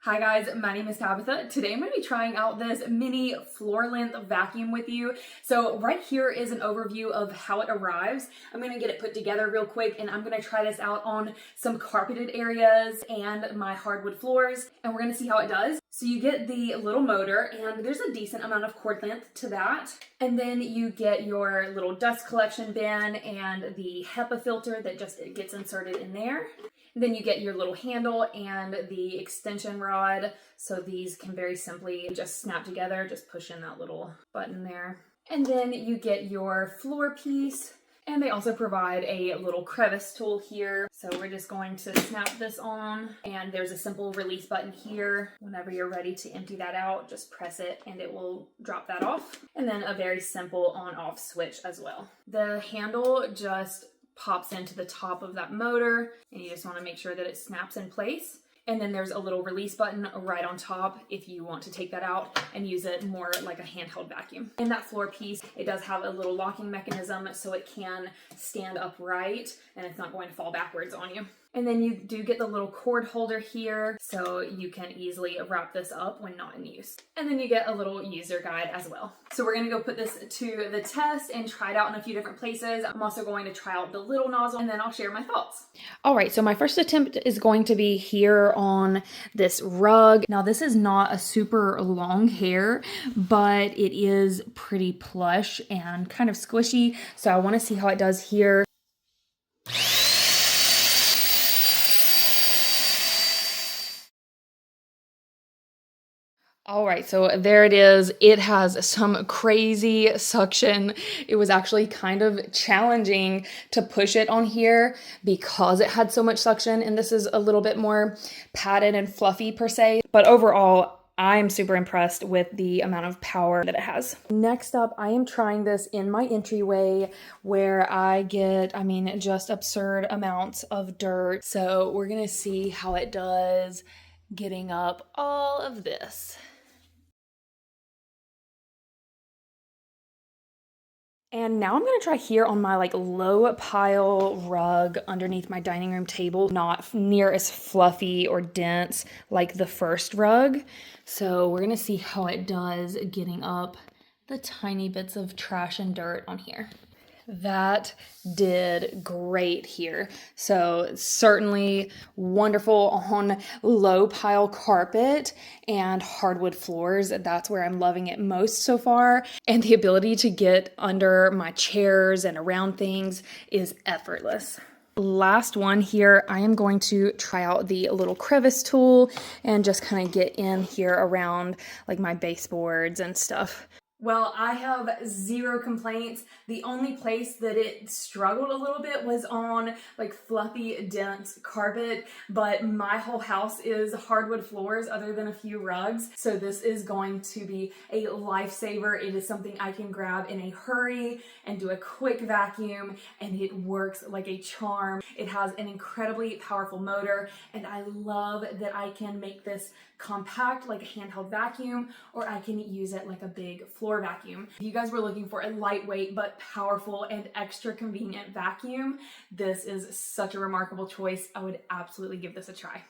Hi guys, my name is Tabitha. Today I'm going to be trying out this mini floor length vacuum with you. So right here is an overview of how it arrives. I'm going to get it put together real quick and I'm going to try this out on some carpeted areas and my hardwood floors, and we're going to see how it does. So you get the little motor and there's a decent amount of cord length to that. And then you get your little dust collection bin and the HEPA filter that just gets inserted in there. Then you get your little handle and the extension rod. So these can very simply just snap together, just push in that little button there. And then you get your floor piece, and they also provide a little crevice tool here. So we're just going to snap this on, and there's a simple release button here. Whenever you're ready to empty that out, just press it and it will drop that off. And then a very simple on-off switch as well. The handle just pops into the top of that motor, and you just want to make sure that it snaps in place. And then there's a little release button right on top if you want to take that out and use it more like a handheld vacuum. In that floor piece, it does have a little locking mechanism so it can stand upright and it's not going to fall backwards on you. And then you do get the little cord holder here so you can easily wrap this up when not in use. And then you get a little user guide as well. So we're gonna go put this to the test and try it out in a few different places. I'm also going to try out the little nozzle and then I'll share my thoughts. All right, so my first attempt is going to be here on this rug. Now this is not a super long hair, but it is pretty plush and kind of squishy. So I wanna see how it does here. All right, so there it is. It has some crazy suction. It was actually kind of challenging to push it on here because it had so much suction, and this is a little bit more padded and fluffy per se. But overall, I'm super impressed with the amount of power that it has. Next up, I am trying this in my entryway where I get, just absurd amounts of dirt. So we're gonna see how it does getting up all of this. And now I'm gonna try here on my low pile rug underneath my dining room table. Not near as fluffy or dense like the first rug. So we're gonna see how it does getting up the tiny bits of trash and dirt on here. That did great here. So certainly wonderful on low pile carpet and hardwood floors. That's where I'm loving it most so far. And the ability to get under my chairs and around things is effortless. Last one here, I am going to try out the little crevice tool and just kind of get in here around my baseboards and stuff. Well, I have zero complaints. The only place that it struggled a little bit was on fluffy, dense carpet, but my whole house is hardwood floors other than a few rugs. So this is going to be a lifesaver. It is something I can grab in a hurry and do a quick vacuum, and it works like a charm. It has an incredibly powerful motor, and I love that I can make this compact like a handheld vacuum, or I can use it like a big floor vacuum. If you guys were looking for a lightweight but powerful and extra convenient vacuum, this is such a remarkable choice. I would absolutely give this a try.